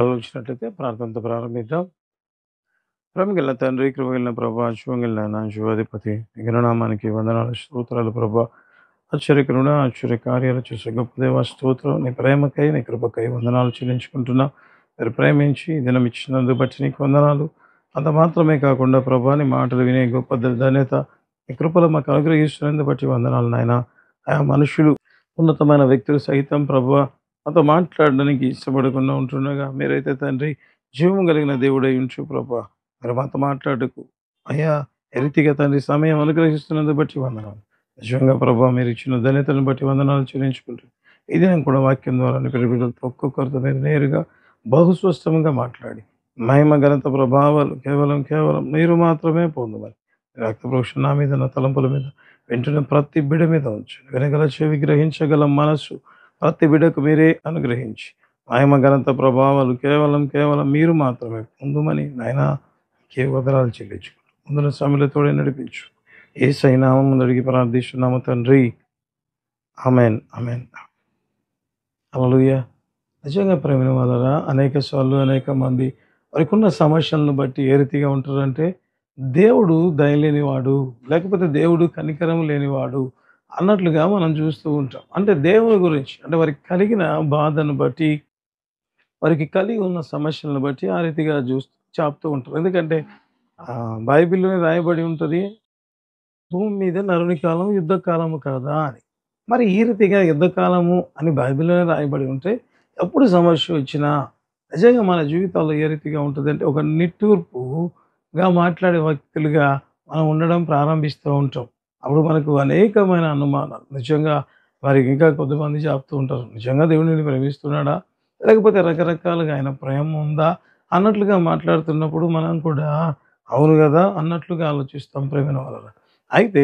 ఆలోచించినట్లయితే ప్రార్థనతో ప్రారంభిద్దాం. ప్రేమగల తండ్రి, కృపగలిగిన ప్రభా, శివంగలిగిన నా శివాధిపతి, ఘననామానికి వందనాలు, స్తోత్రాలు ప్రభా. ఆశ్చర్య కరుణ, ఆశ్చర్య కార్యాలు చేసే గొప్ప దేవ, స్తోత్రం. నీ ప్రేమకై, నీ కృపకై వందనాలు చెల్లించుకుంటున్నా. మీరు ప్రేమించి దినం ఇచ్చినందు బట్టి నీకు వందనాలు. అంత మాత్రమే కాకుండా ప్రభా, నీ మాటలు వినే గొప్ప ధన్యత నీ కృపలు మాకు అనుగ్రహిస్తున్నందు బట్టి వందనాలు నాయన. ఆయా మనుషులు, ఉన్నతమైన వ్యక్తులు సైతం ప్రభా మాతో మాట్లాడడానికి ఇష్టపడకుండా ఉంటుండగా, మీరైతే తండ్రి జీవం కలిగిన దేవుడై ఉంచు ప్రభా. మరి మాతో మాట్లాడకు అయ్యా, ఏ రీతిగా తండ్రి సమయం అనుగ్రహిస్తున్నందు బట్టి వందనాలు. నిజంగా ప్రభా, మీరు ఇచ్చిన ధన్యతను బట్టి వందనాలు చెల్లించుకుంటూ ఇది నేను కూడా వాక్యం ద్వారా బిడ్డలతో ఒక్కొక్కరితో మీరు నేరుగా బహుస్పష్టంగా మాట్లాడి మహిమ ఘనత ప్రభావాలు కేవలం కేవలం మీరు మాత్రమే పొందమని రక్త ప్రోక్షణ నా మీద, నా తలంపుల మీద, వింటున్న ప్రతి బిడ్డ మీద ఉంచు. వినగల చెవి, గ్రహించగల మనస్సు ప్రతి బిడ్డకు మీరే అనుగ్రహించి మహిమ ఘనత ప్రభావాలు కేవలం కేవలం మీరు మాత్రమే పొందుమని నాయన కే వదనాలు చెల్లించుకుంటూ ముందున సమయంలో నడిపించు. యేసయ్య నామమున అడిగి ప్రార్థిస్తున్నాము తండ్రి, ఆమేన్, ఆమేన్. హల్లెలూయా. నిజంగా ప్రేమిన వాళ్ళరా, అనేక సార్లు అనేక మంది వారికున్న సమస్యలను బట్టి ఏ రీతిగా ఉంటారంటే, దేవుడు దయ లేనివాడు, లేకపోతే దేవుడు కనికరం లేనివాడు అన్నట్లుగా మనం చూస్తూ ఉంటాం. అంటే దేవుని గురించి, అంటే వారికి కలిగిన బాధను బట్టి, వారికి కలిగి ఉన్న సమస్యలను బట్టి ఆ రీతిగా చెప్తూ ఉంటారు. ఎందుకంటే బైబిల్లోనే రాయబడి ఉంటుంది, భూమి మీద నరుని కాలం యుద్ధ కాలము కాదా అని. మరి ఈ రీతిగా యుద్ధకాలము అని బైబిల్లోనే రాయబడి ఉంటే, ఎప్పుడు సమస్య వచ్చినా నిజంగా మన జీవితాల్లో ఏ రీతిగా ఉంటుందంటే, ఒక నిట్టూర్పుగా మాట్లాడే వ్యక్తులుగా మనం ఉండడం ప్రారంభిస్తూ ఉంటాం. అప్పుడు మనకు అనేకమైన అనుమానాలు, నిజంగా వారికి ఇంకా కొంతమంది చెప్తూ ఉంటారు, నిజంగా దేవుడు నిన్ను ప్రేమిస్తున్నాడా, లేకపోతే రకరకాలుగా ఆయన ప్రేమ ఉందా అన్నట్లుగా మాట్లాడుతున్నప్పుడు మనం కూడా అవును కదా అన్నట్లుగా ఆలోచిస్తాం ప్రేమైన వాళ్ళ. అయితే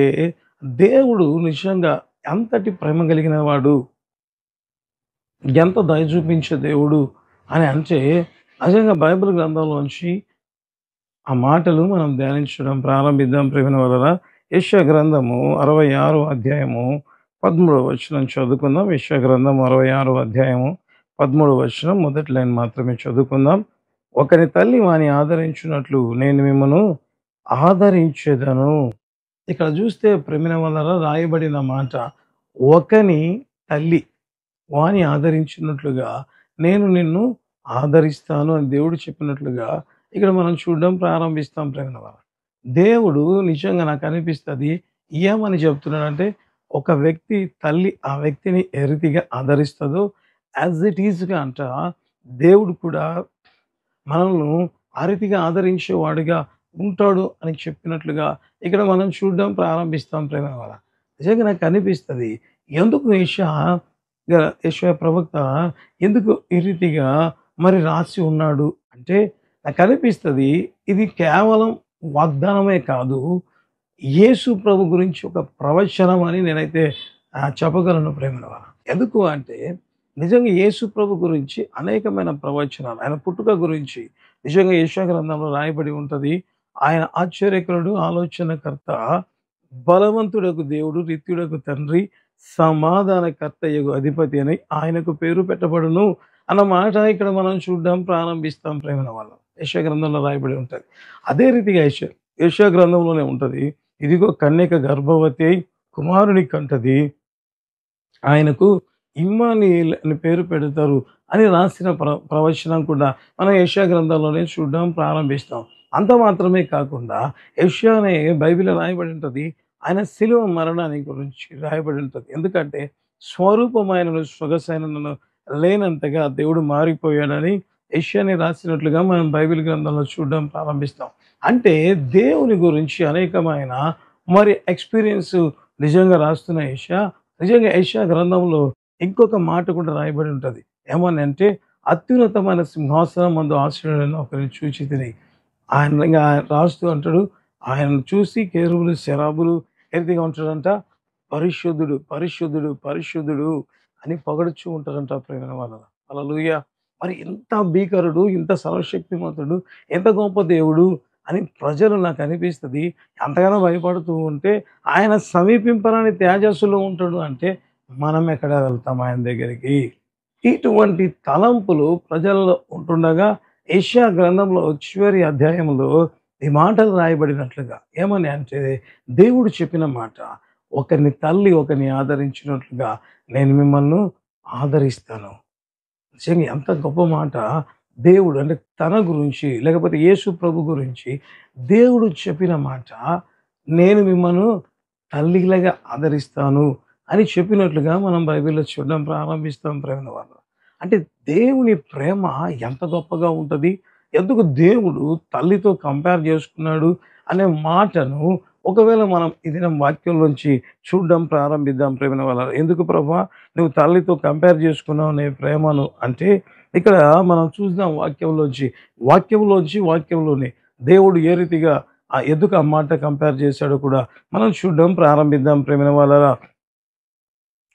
దేవుడు నిజంగా ఎంతటి ప్రేమ కలిగిన వాడు, ఎంత దయ చూపించే దేవుడు అని అంటే, నిజంగా బైబిల్ గ్రంథంలోంచి ఆ మాటలు మనం ధ్యానించడం ప్రారంభిద్దాం ప్రేమిన వలన. యెషయా గ్రంథము 66 అధ్యాయము 13 వచనం చదువుకుందాం. యెషయా గ్రంథం 66 అధ్యాయము 13 వచనం మొదటి లైన్ మాత్రమే చదువుకుందాం. ఒకని తల్లి వాని ఆదరించినట్లు నేను మిమ్మను ఆదరించేదను. ఇక్కడ చూస్తే ప్రేమిన వలన రాయబడిన మాట, ఒకని తల్లి వాని ఆదరించినట్లుగా నేను నిన్ను ఆదరిస్తాను అని దేవుడు చెప్పినట్లుగా ఇక్కడ మనం చూడడం ప్రారంభిస్తాం ప్రేమ వాళ్ళ. దేవుడు నిజంగా నాకు అనిపిస్తుంది ఏమని చెప్తున్నాడంటే, ఒక వ్యక్తి తల్లి ఆ వ్యక్తిని ఏ రీతిగా ఆదరిస్తుందో యాజ్ ఇట్ ఈజ్గా అంట దేవుడు కూడా మనల్ని ఆ రీతిగా ఆదరించేవాడుగా ఉంటాడు అని చెప్పినట్లుగా ఇక్కడ మనం చూడడం ప్రారంభిస్తాం ప్రేమ వాళ్ళ. నిజంగా నాకు అనిపిస్తుంది, ఎందుకు యెషయా ప్రవక్త ఎందుకు ఈ రీతిగా మరి రాసి ఉన్నాడు అంటే, నాకు అనిపిస్తుంది ఇది కేవలం వాగ్దానమే కాదు, యేసు ప్రభు గురించి ఒక ప్రవచనం అని నేనైతే చెప్పగలను ప్రేమల వాళ్ళ. ఎందుకు అంటే, నిజంగా యేసు ప్రభు గురించి అనేకమైన ప్రవచనాలు, ఆయన పుట్టుక గురించి నిజంగా యెషయా గ్రంథంలో రాయబడి ఉంటుంది. ఆయన ఆశ్చర్యకరుడు, ఆలోచనకర్త, బలవంతుడకు దేవుడు, రిత్యుడకు తండ్రి, సమాధానకర్తయగు అధిపతి అని ఆయనకు పేరు పెట్టబడును అన్న మాట ఇక్కడ మనం చూడడం ప్రారంభిస్తాం ప్రేమల వల్ల. యెషయా గ్రంథంలో రాయబడి ఉంటుంది. అదే రీతిగా యెషయా గ్రంథంలోనే ఉంటుంది, ఇదిగో కన్యక గర్భవతి అయి కుమారుని కంటది, ఆయనకు ఇమ్మానుయేల్ అని పేరు పెడతారు అని రాసిన ప్రవచనం కూడా మనం యెషయా గ్రంథంలోనే చూడడం ప్రారంభిస్తాం. అంత మాత్రమే కాకుండా యెషయా అనే బైబిల్లో రాయబడి ఉంటుంది, ఆయన శిలువ మరణాన్ని గురించి రాయబడి ఉంటుంది. ఎందుకంటే స్వరూపమైనను సొగసైనను లేనంతగా దేవుడు మారిపోయాడని యెషయాని రాసినట్లుగా మనం బైబిల్ గ్రంథంలో చూడడం ప్రారంభిస్తాం. అంటే దేవుని గురించి అనేకమైన మరి ఎక్స్పీరియన్స్ నిజంగా రాస్తున్న యెషయా, నిజంగా యెషయా గ్రంథంలో ఇంకొక మాట కూడా రాయబడి ఉంటుంది. ఏమని అంటే, అత్యున్నతమైన సింహాసనం మందు ఆశ్రయుడైన ఒకరిని చూచి తిని, ఆయన ఇంకా రాస్తూ అంటాడు, ఆయనను చూసి కేరువులు శరాబులు ఏ రీతిగా ఉంటాడంట, పరిశుద్ధుడు పరిశుద్ధుడు పరిశుద్ధుడు అని పొగడుచూ ఉంటారంట ప్రేమ వాళ్ళ. హల్లెలూయా. మరి ఇంత భీకరుడు, ఇంత సర్వశక్తిమంతుడు, ఎంత గొప్ప దేవుడు అని ప్రజలు నాకు అనిపిస్తుంది ఎంతగానో భయపడుతూ ఉంటే, ఆయన సమీపింపరాని తేజస్సులో ఉంటాడు అంటే మనం ఎక్కడ వెళ్తాం ఆయన దగ్గరికి? ఇటువంటి తలంపులు ప్రజల్లో ఉంటుండగా యెషయా గ్రంథంలో చివరి అధ్యాయంలో ఈ మాటలు రాయబడినట్లుగా ఏమని అంటే, దేవుడు చెప్పిన మాట, ఒకరిని తల్లి ఒకరిని ఆదరించినట్లుగా నేను మిమ్మల్ని ఆదరిస్తాను. నిజంగా ఎంత గొప్ప మాట. దేవుడు అంటే తన గురించి లేకపోతే యేసు ప్రభు గురించి దేవుడు చెప్పిన మాట, నేను మిమ్మల్ని తల్లిలాగా ఆదరిస్తాను అని చెప్పినట్లుగా మనం బైబిల్‌లో చూడడం ప్రారంభిస్తాం ప్రేమైన వాళ్ళు. అంటే దేవుని ప్రేమ ఎంత గొప్పగా ఉంటది. ఎందుకు దేవుడు తల్లితో కంపేర్ చేసుకున్నాడు అనే మాటను ఒకవేళ మనం ఈ దినం వాక్యంలోంచి చూడడం ప్రారంభిద్దాం ప్రేమైన వాళ్ళ. ఎందుకు ప్రభా నువ్వు తల్లితో కంపేర్ చేసుకున్నావు నీ ప్రేమను అంటే, ఇక్కడ మనం చూద్దాం వాక్యంలోనే దేవుడు ఏ రీతిగా ఎందుకు ఆ మాట కంపేర్ చేశాడో కూడా మనం చూడడం ప్రారంభిద్దాం ప్రేమైన వాళ్ళ.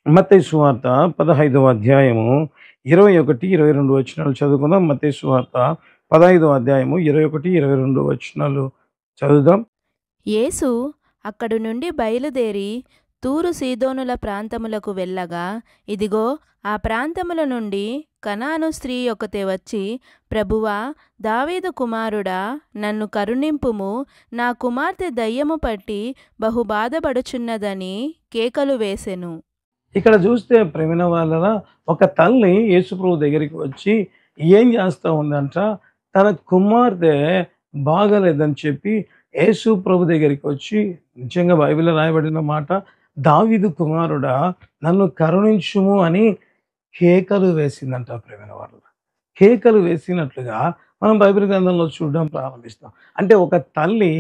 మత్తయి సువార్త 15వ అధ్యాయము 21, 22 వచనాలు చదువుకుందాం. మత్తయి సువార్త 15వ అధ్యాయము 21, 22 వచనాలు చదువుదాం. యేసు అక్కడి నుండి బయలుదేరి తూరు సీదోనుల ప్రాంతములకు వెళ్ళగా, ఇదిగో ఆ ప్రాంతముల నుండి కనాను స్త్రీ ఒకతే వచ్చి, ప్రభువా, దావీదు కుమారుడా, నన్ను కరుణింపుము, నా కుమార్తె దయ్యము పట్టి బహు బాధపడుచున్నదని కేకలు వేసెను. ఇక్కడ చూస్తే ప్రేమైన వాళ్ళ, ఒక తల్లి యేసుప్రభు దగ్గరికి వచ్చి ఏం చేస్తా ఉందంట, తన కుమార్తె బాగలేదని చెప్పి యేసు ప్రభు దగ్గరికి వచ్చి, నిజంగా బైబిల్లో రాయబడిన మాట, దావీదు కుమారుడా నన్ను కరుణించుము అని కేకలు వేసిందంట ప్రేమైన వాళ్ళు. కేకలు వేసినట్లుగా మనం బైబిల్ గ్రంథంలో చూడడం ప్రారంభిస్తాం. అంటే ఒక తల్లి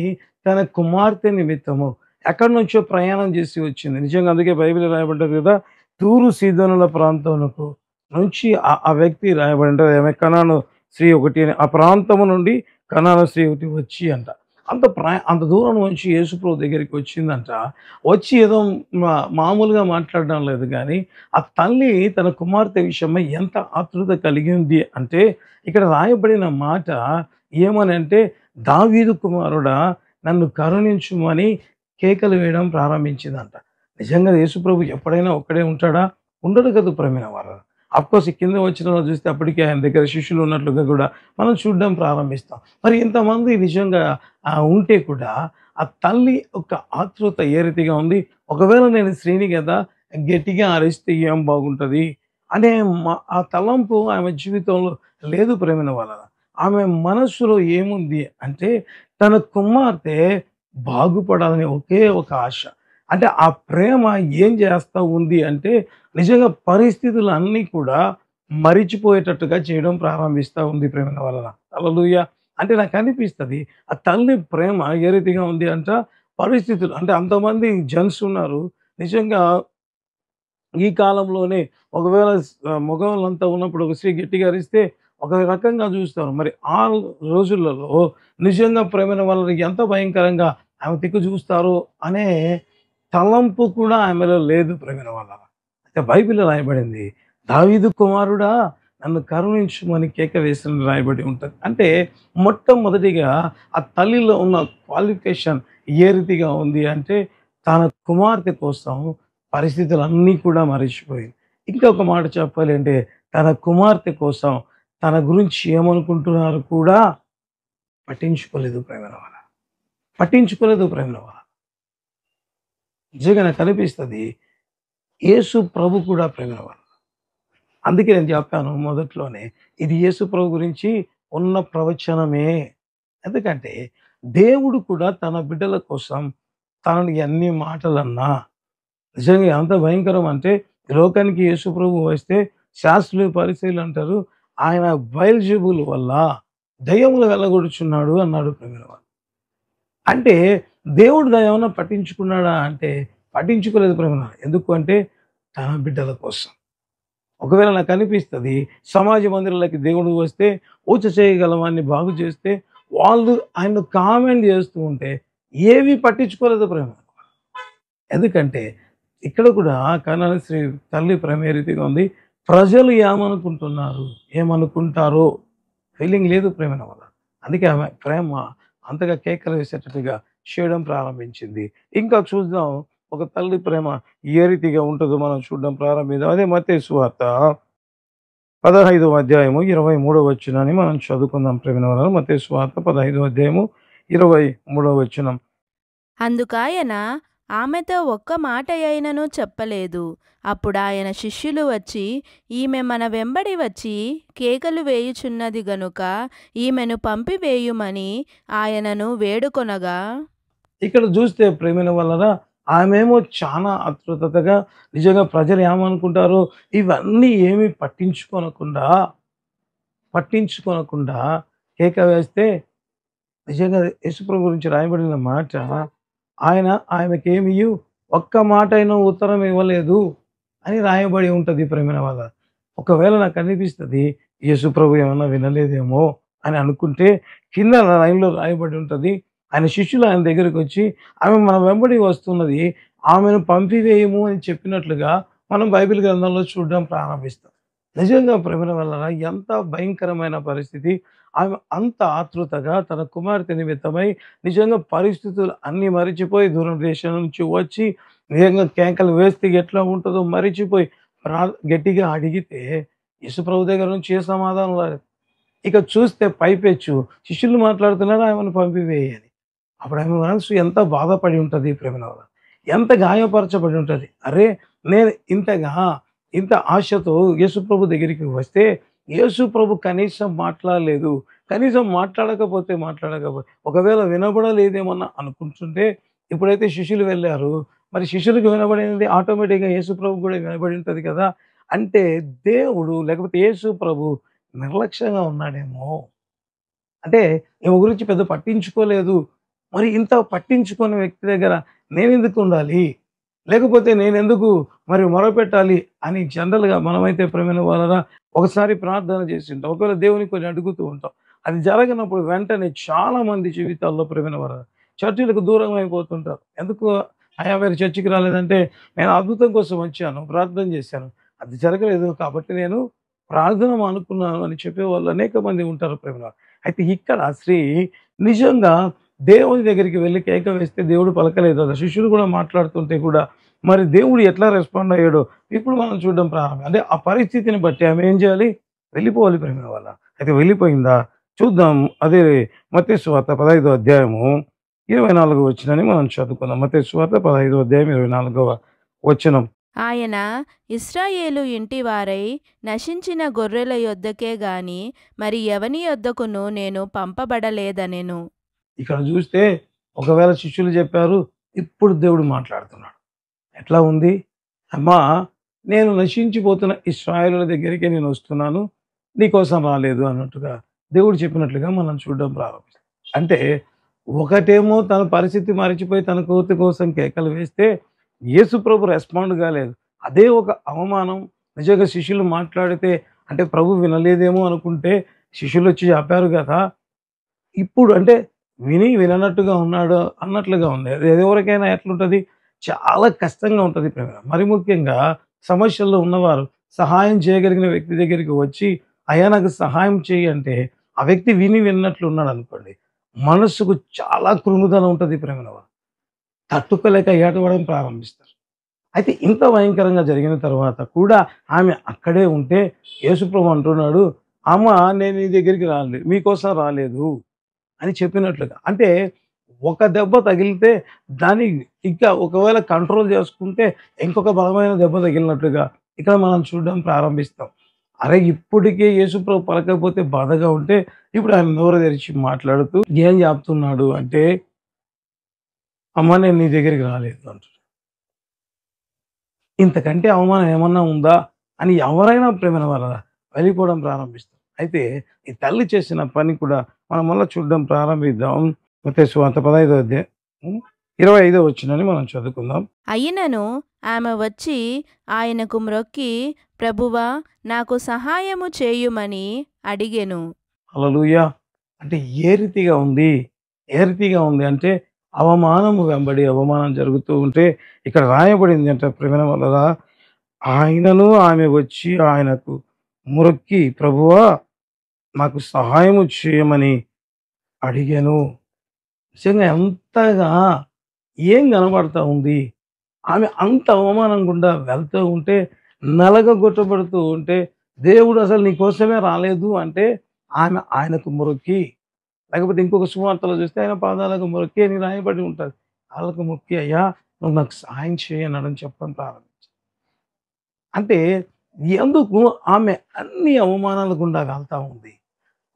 తన కుమార్తె నిమిత్తము ఎక్కడి నుంచో ప్రయాణం చేసి వచ్చింది. నిజంగా అందుకే బైబిల్ రాయబడ్డది కదా, తూరు సీదోనుల ప్రాంతమునకు నుంచి ఆ వ్యక్తి రాయబడి ఆమె కనాను స్త్రీ ఒకటి అని, ఆ ప్రాంతము నుండి కనాను స్త్రీ ఒకటి వచ్చి అంట. అంత దూరం నుంచి యేసుప్రభు దగ్గరికి వచ్చిందంట. వచ్చి ఏదో మామూలుగా మాట్లాడడం లేదు కానీ, ఆ తల్లి తన కుమార్తె విషయమై ఎంత ఆతృత కలిగి ఉంది అంటే, ఇక్కడ రాయబడిన మాట ఏమని అంటే, దావీదు కుమారుడా నన్ను కరుణించుమని కేకలు వేయడం ప్రారంభించిందంట. నిజంగా యేసుప్రభు ఎప్పుడైనా ఒక్కడే ఉంటాడా? ఉండడు కదా ప్రేమైన వారు. అఫ్కోర్స్ ఈ కింద వచ్చిన చూస్తే అప్పటికే ఆయన దగ్గర శిష్యులు ఉన్నట్లుగా కూడా మనం చూడడం ప్రారంభిస్తాం. మరి ఇంతమంది నిజంగా ఉంటే కూడా ఆ తల్లి యొక్క ఆతృత ఏ రీతిగా ఉంది, ఒకవేళ నేను స్త్రీని కదా గట్టిగా అరిస్తే ఏం బాగుంటుంది అనే ఆ తలంపు ఆమె జీవితంలో లేదు ప్రేమైన వాళ్ళ. ఆమె మనస్సులో ఏముంది అంటే, తన కుమార్తె బాగుపడాలనే ఒకే ఒక ఆశ. అంటే ఆ ప్రేమ ఏం చేస్తా ఉంది అంటే, నిజంగా పరిస్థితులు అన్నీ కూడా మరిచిపోయేటట్టుగా చేయడం ప్రారంభిస్తా ఉంది ప్రేమైన వలన. హల్లెలూయా! అంటే నాకు అనిపిస్తది, ఆ తల్లి ప్రేమ ఏ రీతిగా ఉంది అంట, పరిస్థితులు అంటే అంతమంది జెంట్స్ ఉన్నారు. నిజంగా ఈ కాలంలోనే ఒకవేళ మగవాళ్ళంతా ఉన్నప్పుడు ఒక స్త్రీ గట్టిగా అరిస్తే ఒక రకంగా చూస్తారు. మరి ఆ రోజులలో నిజంగా ప్రేమైన వాళ్ళని ఎంత భయంకరంగా ఆమె దిక్కు చూస్తారు అనే తలంపు కూడా ఆమెలో లేదు ప్రేమైన వాళ్ళ. అయితే బైబిల్‌లో రాయబడింది, దావీదు కుమారుడా నన్ను కరుణించుమని కేక వేసిన రాయబడి ఉంటది. అంటే మొట్టమొదటిగా ఆ తల్లిలో ఉన్న క్వాలిఫికేషన్ ఏ రీతిగా ఉంది అంటే, తన కుమార్తె కోసం పరిస్థితులన్నీ కూడా మరిచిపోయింది. ఇంకొక మాట చెప్పాలి అంటే, తన కుమార్తె కోసం తన గురించి ఏమనుకుంటున్నారు కూడా పట్టించుకోలేదు ప్రేమైన వాళ్ళ. పట్టించుకోలేదు ప్రేమైన వాళ్ళ. నిజంగా నాకు అనిపిస్తది, యేసు ప్రభు కూడా ప్రేమైన వాళ్ళు. అందుకే నేను చెప్పాను మొదట్లోనే, ఇది యేసు ప్రభు గురించి ఉన్న ప్రవచనమే. ఎందుకంటే దేవుడు కూడా తన బిడ్డల కోసం తనని ఎన్ని మాటలన్నా, నిజంగా ఎంత భయంకరం అంటే, ఈ లోకానికి యేసు ప్రభు వస్తే శాస్త్రులు పరిసయ్యులు అంటారు, ఆయన బయల్జెబూల్ వల్ల దయ్యములు వెళ్ళగొడుచున్నాడు అన్నాడు ప్రేమైన వాళ్ళు. అంటే దేవుడు ఏమన్నా పట్టించుకున్నాడా అంటే పట్టించుకోలేదు ప్రేమ. ఎందుకు అంటే తన బిడ్డల కోసం. ఒకవేళ నాకు అనిపిస్తది, సమాజ మందిరాలకి దేవుడు వస్తే ఊచ చేయగలవాన్ని బాగు చేస్తే వాళ్ళు ఆయన్ను కామెంట్ చేస్తూ ఉంటే ఏవి పట్టించుకోలేదు ప్రేమ. ఎందుకంటే ఇక్కడ కూడా కనాని శ్రీ తల్లి ప్రేమ ఏ రీతిగా ఉంది, ప్రజలు ఏమనుకుంటున్నారు, ఏమనుకుంటారో ఫీలింగ్ లేదు ప్రేమైన వల్ల. అందుకే ఆమె ప్రేమ అంతగా కేకలు వేసేటట్టుగా చేయడం ప్రారంభించింది. ఇంకా చూద్దాం ఒక తల్లి ప్రేమ ఏ రీతిగా ఉంటుందో మనం చూడడం ప్రారంభిద్దాం. అదే మత్తయి సువార్త 15వ అధ్యాయము 23వ వచనాన్ని మనం చదువుకుందాం ప్రియమైన వారు. మత్తయి సువార్త 15వ అధ్యాయము 23వ వచనం. అందుకాయన ఆమెతో ఒక్క మాట అయినను చెప్పలేదు. అప్పుడు ఆయన శిష్యులు వచ్చి, ఈమె మన వెంబడి వచ్చి కేకలు వేయుచున్నది గనుక ఈమెను పంపివేయుమని ఆయనను వేడుకొనగా, ఇక్కడ చూస్తే ప్రియమైన వాళ్ళరా, ఆమెమో చాలా ఆతృతగా నిజంగా ప్రజలు ఏమనుకుంటారో ఇవన్నీ ఏమీ పట్టించుకోనకుండా కేక వేస్తే, నిజంగా యేసుప్రభు గురించి రాయబడిన మాట, ఆమెకేమి ఒక్క మాట అయినా ఉత్తరం ఇవ్వలేదు అని రాయబడి ఉంటుంది ప్రియమైన వాళ్ళ. ఒకవేళ నాకు అనిపిస్తుంది యేసుప్రభు ఏమన్నా వినలేదేమో అని అనుకుంటే, కింద లైన్లో రాయబడి ఉంటుంది, ఆయన శిష్యులు ఆయన దగ్గరికి వచ్చి ఆమె మన వెంబడి వస్తున్నది, ఆమెను పంపివేయము అని చెప్పినట్లుగా మనం బైబిల్ గ్రంథంలో చూడడం ప్రారంభిస్తాం. నిజంగా ప్రేమ వల్ల ఎంత భయంకరమైన పరిస్థితి. ఆమె అంత ఆతృతగా తన కుమార్తె నిమిత్తమై నిజంగా పరిస్థితులు అన్నీ మరిచిపోయి దూరం దేశం నుంచి వచ్చి నిజంగా కేకలు వేస్తే ఎట్లా ఉంటుందో మరిచిపోయి గట్టిగా అడిగితే యేసుప్రభు దగ్గర నుంచి ఏ సమాధానం రాలేదు. ఇక చూస్తే పైపెచ్చు శిష్యులు మాట్లాడుతున్నారు ఆమెను పంపివేయని. అప్పుడు ఆమె మనసు ఎంత బాధపడి ఉంటుంది ప్రేమ వల్ల, ఎంత గాయపరచబడి ఉంటుంది. అరే, నేను ఇంత ఆశతో యేసుప్రభు దగ్గరికి వస్తే యేసుప్రభు కనీసం మాట్లాడలేదు. కనీసం మాట్లాడకపోతే ఒకవేళ వినబడలేదేమన్నా అనుకుంటుంటే, ఇప్పుడైతే శిష్యులు వెళ్ళారు, మరి శిష్యులకు వినబడినది ఆటోమేటిక్గా యేసుప్రభు కూడా వినబడి ఉంటుంది కదా. అంటే దేవుడు లేకపోతే యేసుప్రభు నిర్లక్ష్యంగా ఉన్నాడేమో, అంటే ఈమె గురించి పెద్ద పట్టించుకోలేదు. మరి ఇంత పట్టించుకునే వ్యక్తి దగ్గర నేనెందుకు ఉండాలి, లేకపోతే నేనెందుకు మరి మొరపెట్టాలి అని జనరల్‌గా మనమైతే ప్రేమైన వాళ్ళరా ఒకసారి ప్రార్థన చేసి ఉంటాం. ఒకవేళ దేవునికి కొన్ని అడుగుతూ ఉంటాం. అది జరగనప్పుడు వెంటనే చాలామంది జీవితాల్లో ప్రేమైన వారు చర్చిలకు దూరం అయిపోతుంటారు. ఎందుకు అయ్యా మీరు చర్చికి రాలేదంటే, నేను అద్భుతం కోసం వచ్చాను, ప్రార్థన చేశాను, అది జరగలేదు కాబట్టి నేను ప్రార్థన మానుకున్నాను అని చెప్పేవాళ్ళు అనేక మంది ఉంటారు ప్రేమ. అయితే ఇక్కడ స్త్రీ నిజంగా దేవుని దగ్గరికి వెళ్ళి కేక వేస్తే దేవుడు పలకలేదు. అది శిష్యులు కూడా మాట్లాడుతుంటే కూడా మరి దేవుడు ఎట్లా రెస్పాండ్ అయ్యాడో ఇప్పుడు మనం చూడడం ప్రారంభం. అంటే ఆ పరిస్థితిని బట్టి ఆమె ఏం చేయాలి, వెళ్ళిపోవాలి ప్రేమ వల్ల. అయితే వెళ్ళిపోయిందా చూద్దాం. అదే మత్తయి సువార్త 15వ అధ్యాయము 24వ వచనాన్ని మనం చదువుకుందాం. మత్తయి సువార్త 15వ అధ్యాయం 24వ వచనం. ఆయన ఇశ్రాయేలు ఇంటివారై నశించిన గొర్రెల యొద్దకే గాని మరి ఎవని యొద్దకును నేను పంపబడలేదనెను. ఇక్కడ చూస్తే ఒకవేళ శిష్యులు చెప్పారు, ఇప్పుడు దేవుడు మాట్లాడుతున్నాడు. ఎట్లా ఉంది, అమ్మా నేను నశించిపోతున్న ఇశ్రాయేలుల దగ్గరికి నేను వస్తున్నాను, నీకోసం రాలేదు అన్నట్టుగా దేవుడు చెప్పినట్లుగా మనం చూడడం ప్రారంభిస్తాం. అంటే ఒకటేమో తన పరిస్థితి మరిచిపోయి తన కోతి కోసం కేకలు వేస్తే యేసుప్రభు రెస్పాండ్ కాలేదు. అదే ఒక అవమానం. నిజంగా శిష్యులు మాట్లాడితే అంటే ప్రభు వినలేదేమో అనుకుంటే శిష్యులు వచ్చి చెప్పారు కదా, ఇప్పుడు అంటే విననట్టుగా ఉన్నాడు అన్నట్లుగా ఉంది. అది ఎవరికైనా ఎట్లుంటుంది, చాలా కష్టంగా ఉంటుంది ప్రేమ. మరి ముఖ్యంగా సమస్యల్లో ఉన్నవారు సహాయం చేయగలిగిన వ్యక్తి దగ్గరికి వచ్చి అయ్యా నాకు సహాయం చేయి అంటే ఆ వ్యక్తి విన్నట్లు ఉన్నాడు అనుకోండి, మనస్సుకు చాలా కృంగుదల ఉంటుంది ప్రేమ. తట్టుకోలేక ఏడవడం ప్రారంభిస్తారు. అయితే ఇంత భయంకరంగా జరిగిన తర్వాత కూడా ఆమె అక్కడే ఉంటే యేసుప్రభు అంటున్నాడు, అమ్మ నేను నీ దగ్గరికి రాలేదు, మీకోసం రాలేదు అని చెప్పినట్లుగా. అంటే ఒక దెబ్బ తగిలితే దాన్ని ఇంకా ఒకవేళ కంట్రోల్ చేసుకుంటే ఇంకొక బలమైన దెబ్బ తగిలినట్లుగా ఇక్కడ మనం చూడడం ప్రారంభిస్తాం. అరే ఇప్పటికే యేసుప్రభు పలకపోతే బాధగా ఉంటే ఇప్పుడు ఆయన నోరు తెరిచి మాట్లాడుతూ ఏం చెప్తున్నాడు అంటే, అమ్మ నేను నీ దగ్గరికి రాలేదు అంటున్నాడు. ఇంతకంటే అవమానం ఏమన్నా ఉందా అని ఎవరైనా ప్రేమ వల్ల వెళ్ళిపోవడం ప్రారంభిస్తాం. అయితే ఈ తల్లి చేసిన పని కూడా మనం మళ్ళీ చూడడం ప్రారంభిద్దాం. మత్తయి సువార్త 15వ అధ్యాయం 25వ వచనాన్ని మనం చదువుకుందాం. అయినను ఆమె వచ్చి ఆయనకు మ్రొక్కి, ప్రభువా నాకు సహాయము చేయుమని అడిగెను. హల్లెలూయా. అంటే ఏ రీతిగా ఉంది అంటే అవమానము వెంబడి అవమానం జరుగుతూ ఉంటే ఇక్కడ రాయబడింది అంటే ప్రేమ వల్ల ఆయనను ఆమె వచ్చి ఆయనకు మొక్కి ప్రభువా నాకు సహాయము చేయమని అడిగాను. నిజంగా ఎంతగా ఏం కనబడతా ఉంది, ఆమె అంత అవమానం గుండా వెళ్తూ ఉంటే, నలగగొట్టబడుతూ ఉంటే దేవుడు అసలు నీ కోసమే రాలేదు అంటే ఆమె ఆయనకు మొక్కి, లేకపోతే ఇంకొక సువార్తలో చూస్తే ఆయన పాదాలకు మొక్కి అని రాయబడి ఉంటుంది. వాళ్ళకు మొక్కి అయ్యా నువ్వు నాకు సహాయం చేయనని చెప్పడం ప్రారంభించారు. అంటే ఎందుకు ఆమె అన్ని అవమానాల గుండా వెళ్తా ఉంది.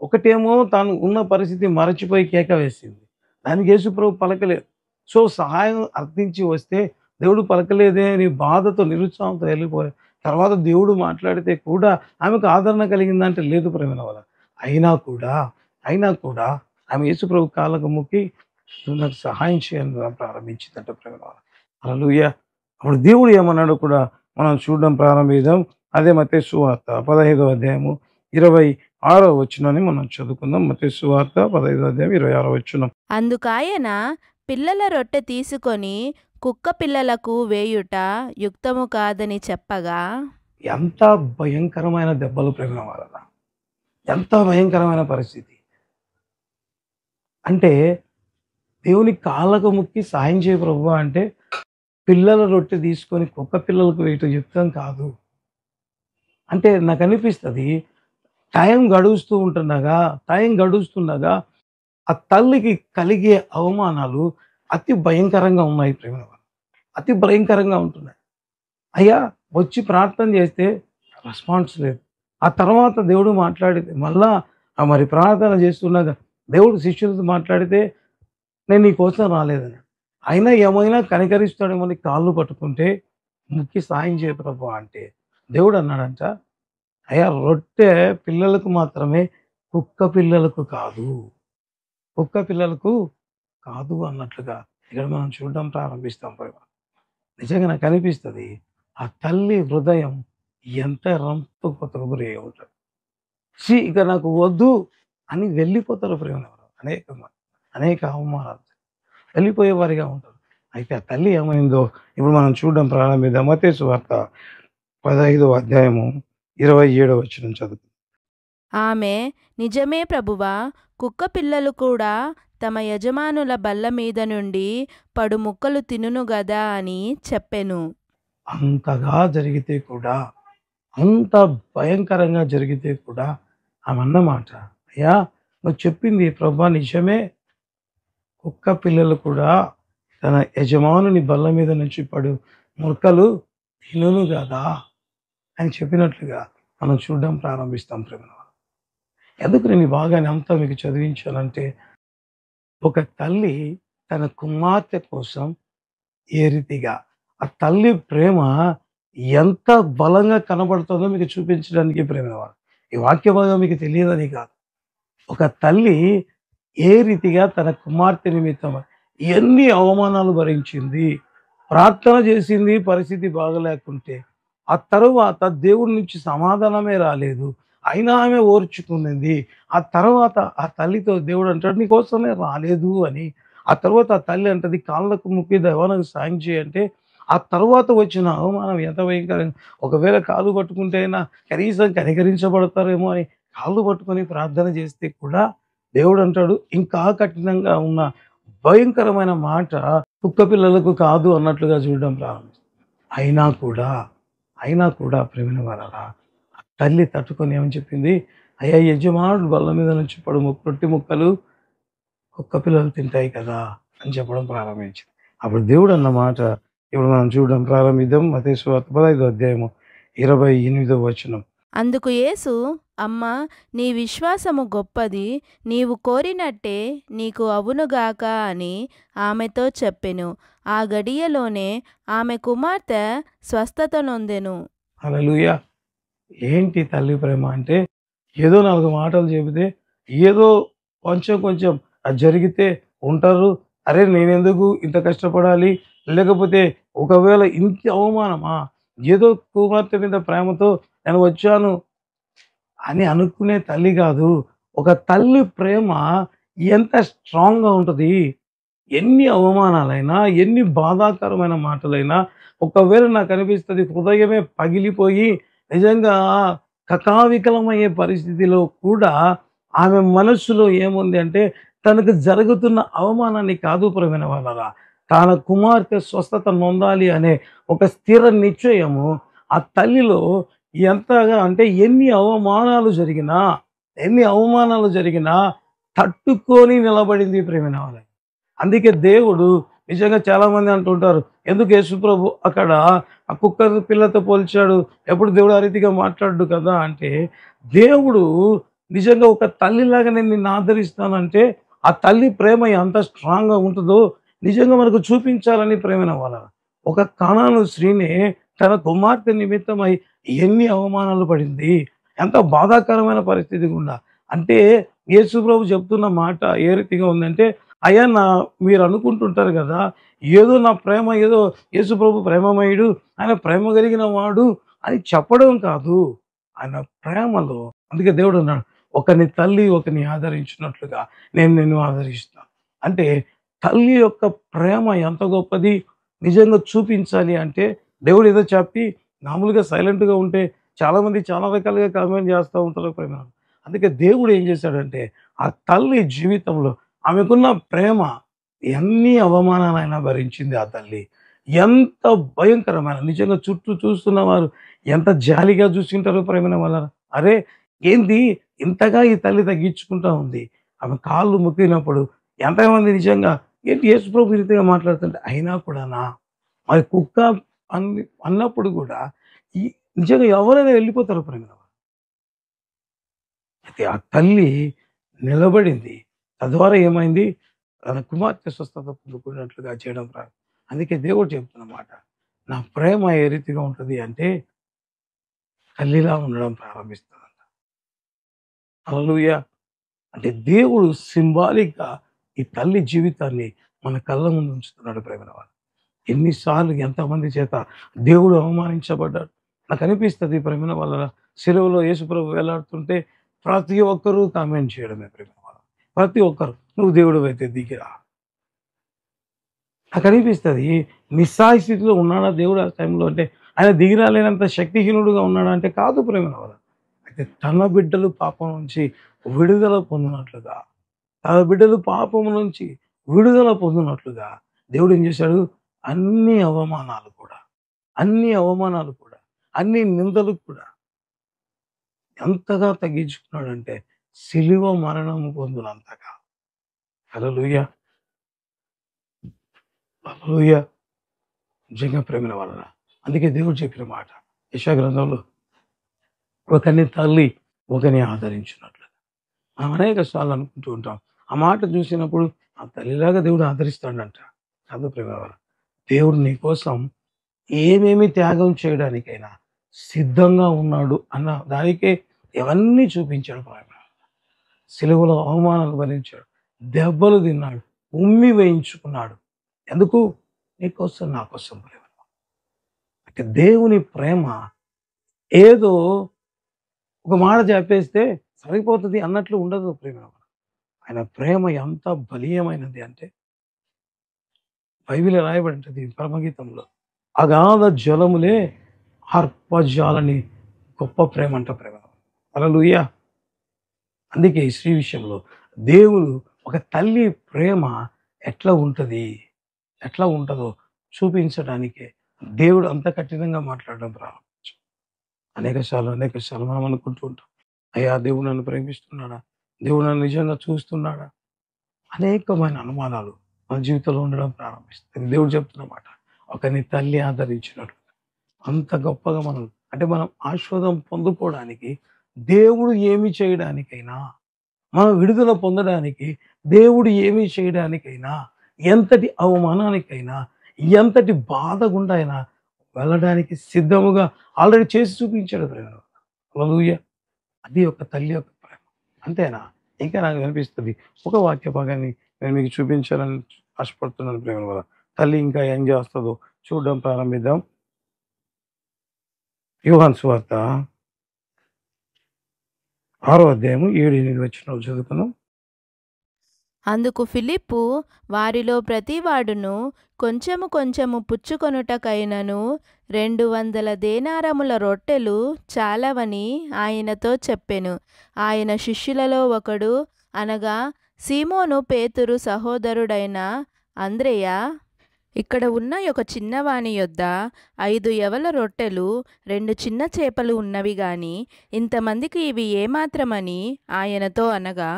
ఒకటేమో తాను ఉన్న పరిస్థితి మరచిపోయి కేక వేసింది. దానికి యేసుప్రభు పలకలేదు. సో సహాయం అర్థించి వస్తే దేవుడు పలకలేదే అని బాధతో నిరుత్సాహంతో వెళ్ళిపోయారు. తర్వాత దేవుడు మాట్లాడితే కూడా ఆమెకు ఆదరణ కలిగిందంటే లేదు ప్రేమైన వాళ్ళ. అయినా కూడా ఆమె యేసుప్రభు కాళ్ళకు మొక్కి నువ్వు నాకు సహాయం చేయని ప్రారంభించిందంట ప్రేమైన వాళ్ళ. హల్లెలూయా. అప్పుడు దేవుడు ఏమన్నాడో కూడా మనం చూడడం ప్రారంభిద్దాం. అదే మత్తయి సువార్త 15వ అధ్యాయము 26వ వచనాన్ని మనం చదువుకుందాం. మత్తయి సువార్త 15వ అధ్యాయం 26వ వచనం. అందుకాయన పిల్లల రొట్టె తీసుకొని కుక్క పిల్లలకు వేయుట యుక్తము కాదని చెప్పగా, ఎంత భయంకరమైన దెబ్బలు ప్రేమ వాళ్ళ, ఎంత భయంకరమైన పరిస్థితి అంటే దేవుని కాళ్ళకు మొక్కి సాయం చేయ ప్రభువా అంటే పిల్లల రొట్టె తీసుకొని కుక్క పిల్లలకు వేయటం యుక్తం కాదు అంటే నాకు అనిపిస్తుంది. టైం గడుస్తుండగా ఆ తల్లికి కలిగే అవమానాలు అతి భయంకరంగా ఉన్నాయి ప్రేమ, అతి భయంకరంగా ఉంటున్నాయి. అయ్యా వచ్చి ప్రార్థన చేస్తే రెస్పాన్స్ లేదు. ఆ తర్వాత దేవుడు మాట్లాడితే మళ్ళా మరి ప్రార్థన చేస్తుండగా దేవుడు శిష్యులతో మాట్లాడితే నేను నీ కోసం రాలేదని, అయినా ఏమైనా కనికరిస్తాడేమో నీ కాళ్ళు పట్టుకుంటే ముక్కి సాయం చేయ ప్రభు అంటే దేవుడు అన్నాడంట, అయ్యా రొట్టె పిల్లలకు మాత్రమే, కుక్క పిల్లలకు కాదు అన్నట్లుగా ఇక్కడ మనం చూడడం ప్రారంభిస్తాం. నిజంగా నాకు అనిపిస్తుంది ఆ తల్లి హృదయం ఎంత రంపుకొతకు గురి అయి ఉంటుంది. ఇక నాకు వద్దు అని వెళ్ళిపోతారు ప్రేమ, అనేక అవమానాలు వెళ్ళిపోయే వారిగా ఉంటారు. అయితే ఆ తల్లి ఏమైందో ఇప్పుడు మనం చూడడం ప్రారంభిద్దాం. మత్తయి సువార్త 15వ అధ్యాయము 27వ వచనం చదువు. ఆమె నిజమే ప్రభువా, కుక్క పిల్లలు కూడా తమ యజమానుల బల్ల మీద నుండి పడు ముక్కలు తినును గదా అని చెప్పెను. అంతగా జరిగితే కూడా, అంత భయంకరంగా జరిగితే కూడా ఆమె అన్నమాట, అయ్యా నువ్వు చెప్పింది ప్రభా నిజమే, కుక్క పిల్లలు కూడా తన యజమానుని బల్ల మీద నుంచి పడు ముక్కలు తినును కదా అని చెప్పినట్లుగా మనం చూడడం ప్రారంభిస్తాం ప్రేమ. ఎందుకు నేను బాగానే అంతా మీకు చదివించానంటే ఒక తల్లి తన కుమార్తె కోసం ఏ రీతిగా ఆ తల్లి ప్రేమ ఎంత బలంగా కనబడుతుందో మీకు చూపించడానికి ప్రేమ. ఈ వాక్య భాగం మీకు తెలియదని కాదు, ఒక తల్లి ఏ రీతిగా తన కుమార్తె నిమిత్తం ఎన్ని అవమానాలు భరించింది, ప్రార్థన చేసింది పరిస్థితి బాగలేకుంటే, ఆ తరువాత దేవుడి నుంచి సమాధానమే రాలేదు, అయినా ఆమె ఓర్చుకున్నది. ఆ తర్వాత ఆ తల్లితో దేవుడు అంటాడు నీకోసమే రాలేదు అని. ఆ తర్వాత ఆ తల్లి అంటది కాళ్ళకు మొక్కి దైవానికి సాయం చేయంటే ఆ తర్వాత వచ్చిన అవమానం ఎంత భయంకరంగా, ఒకవేళ కాళ్ళు పట్టుకుంటే అయినా కనీసం కనికరించబడతారేమో అని కాళ్ళు పట్టుకొని ప్రార్థన చేస్తే కూడా దేవుడు అంటాడు ఇంకా కఠినంగా ఉన్న భయంకరమైన మాట కుక్క పిల్లలకు కాదు అన్నట్లుగా చూడడం ప్రారంభిస్తుంది. అయినా కూడా ప్రేమిన వారలా తల్లి తట్టుకొని ఏమని చెప్పింది, అయ్యా యజమానుడు బల్ల మీద నుంచి పడు రొట్టె ముక్కలు కుక్క పిల్లలు తింటాయి కదా అని చెప్పడం ప్రారంభించింది. అప్పుడు దేవుడు అన్నమాట ఇప్పుడు మనం చూడడం ప్రారంభిద్దాం. మత్తయి సువార్త 15వ అధ్యాయము 28వ వచనం. అందుకు యేసు, అమ్మా నీ విశ్వాసము గొప్పది, నీవు కోరినట్టే నీకు అవునుగాక అని ఆమెతో చెప్పెను. ఆ గడియలోనే ఆమె కుమార్తె స్వస్థత నొందెను. హల్లెలూయా. ఏంటి తల్లి ప్రేమ అంటే ఏదో 4 మాటలు చెబితే ఏదో కొంచెం అది జరిగితే ఉంటారు, అరే నేనెందుకు ఇంత కష్టపడాలి, లేకపోతే ఒకవేళ ఇంత అవమానమా, ఏదో కుమార్తె మీద ప్రేమతో నేను వచ్చాను అని అనుకునే తల్లి కాదు. ఒక తల్లి ప్రేమ ఎంత స్ట్రాంగ్గా ఉంటుంది. ఎన్ని అవమానాలైనా, ఎన్ని బాధాకరమైన మాటలైనా, ఒకవేళ నాకు అనిపిస్తుంది హృదయమే పగిలిపోయి నిజంగా కకావికలమయ్యే పరిస్థితిలో కూడా ఆమె మనస్సులో ఏముంది అంటే తనకు జరుగుతున్న అవమానాన్ని కాదు ప్రేమైన వాళ్ళరా, తన కుమార్తె స్వస్థత నొందాలి అనే ఒక స్థిర నిశ్చయము ఆ తల్లిలో ఎంతగా అంటే ఎన్ని అవమానాలు జరిగినా తట్టుకొని నిలబడింది ప్రేమైన వాళ్ళని. అందుకే దేవుడు నిజంగా చాలామంది అంటుంటారు, ఎందుకు యేసుప్రభు అక్కడ ఆ కుక్క పిల్లతో పోల్చాడు, ఎప్పుడు దేవుడు ఆ రీతిగా మాట్లాడు కదా అంటే, దేవుడు నిజంగా ఒక తల్లిలాగా నేను నిన్ను ఆదరిస్తానంటే ఆ తల్లి ప్రేమ ఎంత స్ట్రాంగ్గా ఉంటుందో నిజంగా మనకు చూపించాలని ప్రేమైన వాళ్ళ. ఒక కనాను స్త్రీని తన కుమార్తె నిమిత్తమై ఎన్ని అవమానాలు పడింది, ఎంత బాధాకరమైన పరిస్థితి గుండా. అంటే యేసుప్రభు చెప్తున్న మాట ఏ రీతిగా ఉందంటే, అయ్యా మీరు అనుకుంటుంటారు కదా, ఏదో నా ప్రేమ ఏదో యేసుప్రభు ప్రేమమయుడు, ఆయన ప్రేమ కలిగిన వాడు అని చెప్పడం కాదు. ఆయన ప్రేమలో అందుకే దేవుడు అన్నాడు, ఒకని తల్లి ఒకని ఆదరించినట్లుగా నేను నిన్ను ఆదరిస్తాను. అంటే తల్లి యొక్క ప్రేమ ఎంత గొప్పది నిజంగా చూపించాలి అంటే, దేవుడు ఏదో చెప్పి మామూలుగా సైలెంట్‌గా ఉంటే చాలామంది చాలా రకాలుగా కామెంట్ చేస్తూ ఉంటారు ప్రేమ. అందుకే దేవుడు ఏం చేశాడంటే, ఆ తల్లి జీవితంలో ఆమెకున్న ప్రేమ ఎన్ని అవమానాలైనా భరించింది ఆ తల్లి. ఎంత భయంకరమైన నిజంగా చుట్టూ చూస్తున్న వారు ఎంత జాలిగా చూసుంటారో ప్రేమైన వాళ్ళ. అరే! ఏంది ఇంతగా ఈ తల్లి తగ్గించుకుంటా ఉంది. ఆమె కాళ్ళు మొక్కినప్పుడు ఎంతమంది నిజంగా ఏంటి యేసుప్రభు ఈ రీతిగా మాట్లాడుతుంటే అయినా కూడానా మరి కుక్క అన్నప్పుడు కూడా ఈ నిజంగా ఎవరైనా వెళ్ళిపోతారు ప్రేమైన వాళ్ళు. అయితే ఆ తల్లి నిలబడింది. తద్వారా ఏమైంది? తన కుమార్తె స్వస్థత పొందుకున్నట్లుగా చేయడం అందుకే దేవుడు చెప్తున్న మాట. నా ప్రేమ ఏ రీతిగా ఉంటది అంటే తల్లిలా ఉండడం ప్రారంభిస్తదంట. హల్లెలూయా! అంటే దేవుడు సింబాలిక్‌గా ఈ తల్లి జీవితాన్ని మన కళ్ళ ముందు ఉంచుతున్నాడు ప్రేమైన వాళ్ళు. ఎన్నిసార్లు ఎంతమంది చేత దేవుడు అవమానించబడ్డాడు. నాకనిపిస్తది ప్రేమైన వాళ్ళ సిలువలో యేసుప్రభు వేలాడుతుంటే ప్రతి ఒక్కరు కామెంట్ చేయడమే ప్రేమైన వాళ్ళ. ప్రతి ఒక్కరు నువ్వు దేవుడివైతే దిగిరా. నాకనిపిస్తది నిస్సహాయ స్థితిలో ఉన్నాడా దేవుడు ఆ టైంలో అంటే ఆయన దిగిరాలేనంత శక్తిహీనుడుగా ఉన్నాడా అంటే కాదు ప్రేమైన వాళ్ళ. అయితే తన బిడ్డలు పాపం నుంచి విడుదల పొందినట్లుగా, తన బిడ్డలు పాపం నుంచి విడుదల పొందినట్లుగా దేవుడు ఏం చేశాడు? అన్ని అవమానాలు కూడా, అన్ని నిందలు కూడా ఎంతగా తగ్గించుకున్నాడంటే సిలువ మరణము పొందినంతగా. హల్లెలూయా! హల్లెలూయా! నిజంగా ప్రేమైన వాళ్ళ. అందుకే దేవుడు చెప్పిన మాట యెషయా గ్రంథంలో ఒకని తల్లి ఒకని ఆదరించినట్లు. మనం అనేక సార్లు అనుకుంటూ ఉంటాం. ఆ మాట చూసినప్పుడు ఆ తల్లిలాగా దేవుడు ఆదరిస్తాడంట. కాదు ప్రేమ దేవుడు నీ కోసం ఏమేమి త్యాగం చేయడానికైనా సిద్ధంగా ఉన్నాడు అన్న దానికే ఇవన్నీ చూపించాడు ప్రేమ. సిలువలో అవమానాలు భరించాడు, దెబ్బలు తిన్నాడు, ఉమ్మి వేయించుకున్నాడు. ఎందుకు? నీకోసం నా కోసం ప్రేమ. అంటే దేవుని ప్రేమ ఏదో ఒక మాట చెప్పేస్తే సరిపోతుంది అన్నట్లు ఉండదు ప్రేమ. ఆయన ప్రేమ ఎంత బలీయమైనది అంటే బైబిల్ రాయబడి ఉంటుంది పరమగీతంలో, అగాధ జలములే ఆర్పజాలని గొప్ప ప్రేమ అంట ప్రేమ. హల్లెలూయా! అందుకే ఈ స్త్రీ విషయంలో దేవుడు ఒక తల్లి ప్రేమ ఎట్లా ఉంటది, ఎట్లా ఉంటుందో చూపించడానికే దేవుడు అంత కఠినంగా మాట్లాడడం ప్రారంభించాడు. అనేక సార్లు మనం అనుకుంటూ ఉంటాం, అయ్యా దేవుడు నన్ను ప్రేమిస్తున్నాడా, దేవుడు నన్ను నిజంగా చూస్తున్నాడా, అనేకమైన అనుమానాలు మన జీవితంలో ఉండడం ప్రారంభిస్తుంది. దేవుడు చెప్తున్నమాట ఒకని తల్లి ఆదరించినట్టు అంత గొప్పగా మనం ఆశీర్వాదం పొందుకోవడానికి, దేవుడు ఏమి చేయడానికైనా, మనం విడుదల పొందడానికి దేవుడు ఏమి చేయడానికైనా, ఎంతటి అవమానానికైనా, ఎంతటి బాధ గుండా అయినా వెళ్ళడానికి సిద్ధముగా ఆల్రెడీ చేసి చూపించాడు ప్రేమ. హల్లెలూయా! అది ఒక తల్లి యొక్క ప్రేమ. అంతేనా? ఇంకా నాకు అనిపిస్తుంది ఒక వాక్య భాగాన్ని నేను మీకు చూపించాలని ఆశపడుతున్నాను ప్రేమ వల్ల. తల్లి ఇంకా ఏం చేస్తుందో చూడడం ప్రారంభిద్దాం. యోహాను సువార్త 6వ అధ్యాయము 7-8 వచనాలు చదువుకుందాం. అందుకు ఫిలిప్పు వారిలో ప్రతివాడును కొంచెము కొంచెము పుచ్చుకొనుటకైనను 200 దేనారముల రొట్టెలు చాలవని ఆయనతో చెప్పెను. ఆయన శిష్యులలో ఒకడు అనగా సీమోను పేతురు సహోదరుడైన అంద్రెయ ఇక్కడ ఉన్న ఒక చిన్నవాని యొద్ద 5 యవల రొట్టెలు 2 చిన్న చేపలు ఉన్నవి గాని ఇంతమందికి ఇవి ఏమాత్రమని ఆయనతో అనగా,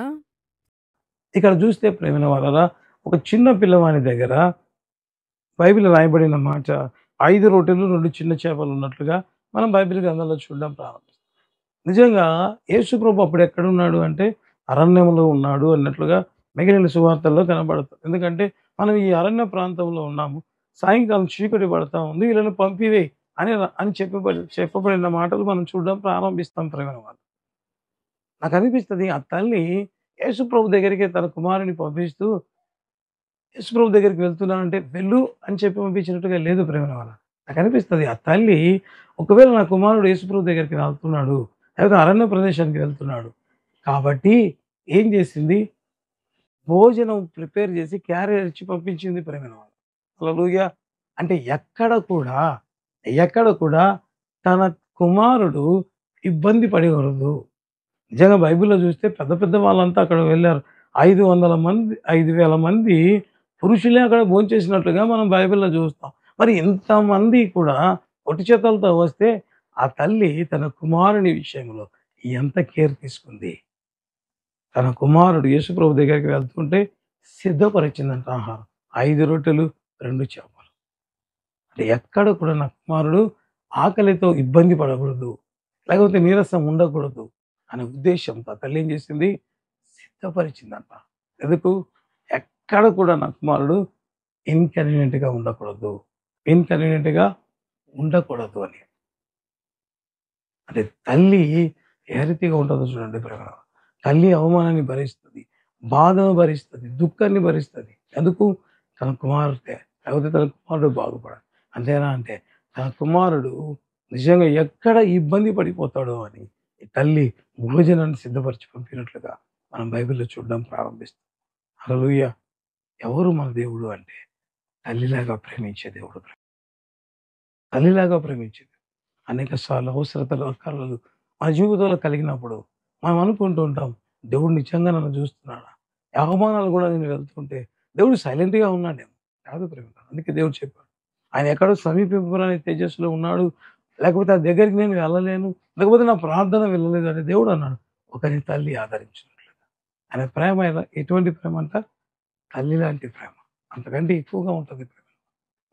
ఇక్కడ చూస్తే ప్రేమైన వాళ్ళరా, ఒక చిన్న పిల్లవాని దగ్గర బైబిల్ రాయబడిన మాట 5 రొట్టెలు 2 చిన్న చేపలు ఉన్నట్లుగా మనం బైబిల్ గ్రంథంలో చూడడం ప్రారంభిస్తాం. నిజంగా యేసుప్రభు అప్పుడు ఎక్కడున్నాడు అంటే అరణ్యంలో ఉన్నాడు అన్నట్లుగా మిగిలిన సువార్తల్లో కనబడుతుంది. ఎందుకంటే మనం ఈ అరణ్య ప్రాంతంలో ఉన్నాము. సాయంకాలం చీకటి పడతా ఉంది. వీళ్ళని పంపివేయి అని చెప్పబడిన మాటలు మనం చూడడం ప్రారంభిస్తాం ప్రేమైన వాళ్ళు. నాకు అనిపిస్తుంది ఆ తల్లి యేసుప్రభు దగ్గరికి తన కుమారుని పంపిస్తూ యేసుప్రభు దగ్గరికి వెళ్తున్నానంటే వెళ్ళు అని చెప్పి పంపించినట్టుగా లేదు ప్రేమైన వాళ్ళ. నాకు అనిపిస్తుంది ఆ తల్లి ఒకవేళ నా కుమారుడు యేసుప్రభు దగ్గరికి వెళ్తున్నాడు, లేకపోతే అరణ్య ప్రదేశానికి వెళ్తున్నాడు కాబట్టి ఏం చేసింది, భోజనం ప్రిపేర్ చేసి క్యారియర్ ఇచ్చి పంపించింది ప్రేమైన వాళ్ళు. హల్లెలూయా. అంటే ఎక్కడ కూడా తన కుమారుడు ఇబ్బంది పడకూడదు. నిజంగా బైబిల్‌లో చూస్తే పెద్ద పెద్ద వాళ్ళంతా అక్కడ వెళ్లారు. 500 మంది 5,000 మంది పురుషులే అక్కడ భోంచేసినట్లుగా మనం బైబిల్‌లో చూస్తాం. మరి ఇంతమంది కూడా ఒట్టి చేతులతో వస్తే ఆ తల్లి తన కుమారుని విషయంలో ఎంత కేర్ తీసుకుంది. తన కుమారుడు యేసుప్రభు దగ్గరికి వెళ్తుంటే సిద్ధపరిచిందంట ఆహారం. 5 రొట్టెలు 2 చేపలు. అంటే ఎక్కడ కూడా నా కుమారుడు ఆకలితో ఇబ్బంది పడకూడదు, లేకపోతే నీరసం ఉండకూడదు అనే ఉద్దేశంతో ఆ తల్లి ఏం చేసింది, సిద్ధపరిచిందంట. ఎందుకు? ఎక్కడ కూడా నా కుమారుడు ఇన్‌కన్వీనియంట్‌గా ఉండకూడదు అని. అంటే తల్లి ఏ రీతిగా ఉంటుందో చూడండి ప్రేమ. తల్లి అవమానాన్ని భరిస్తుంది, బాధను భరిస్తుంది, దుఃఖాన్ని భరిస్తుంది. ఎందుకు? తన కుమార్తె లేకపోతే తన కుమారుడు బాగుపడాలి. అంతేనా అంటే తన కుమారుడు నిజంగా ఎక్కడ ఇబ్బంది పడిపోతాడో అని ఈ తల్లి భోజనాన్ని సిద్ధపరిచి పంపినట్లుగా మనం బైబిల్‌లో చూడడం ప్రారంభిస్తాం. హల్లెలూయా. ఎవరు మన దేవుడు అంటే తల్లిలాగా ప్రేమించే దేవుడు. తల్లిలాగా ప్రేమించేది. అనేక సార్లు అవసరతలు, అక్కరలు మన జీవితంలో కలిగినప్పుడు మనం అనుకుంటూ ఉంటాం, దేవుడు నిజంగా నన్ను చూస్తున్నాడా? ఈ అవమానాలు కూడా నేను వెళ్తుంటే దేవుడు సైలెంట్‌గా ఉన్నాడేమో. కాదు ప్రేమ. అందుకే దేవుడు చెప్పాడు. ఆయన ఎక్కడో సమీపింపరాని తేజస్సులో ఉన్నాడు. లేకపోతే ఆ దగ్గరికి నేను వెళ్ళలేను. లేకపోతే నా ప్రార్థన వెళ్ళలేదు అని దేవుడు అన్నాడు. ఒకరి తల్లి ఆదరించినట్లుగా. ఆయన ప్రేమ ఎటువంటి ప్రేమ అంట? తల్లి లాంటి ప్రేమ. అంతకంటే ఎక్కువగా ఉంటుంది ప్రేమ.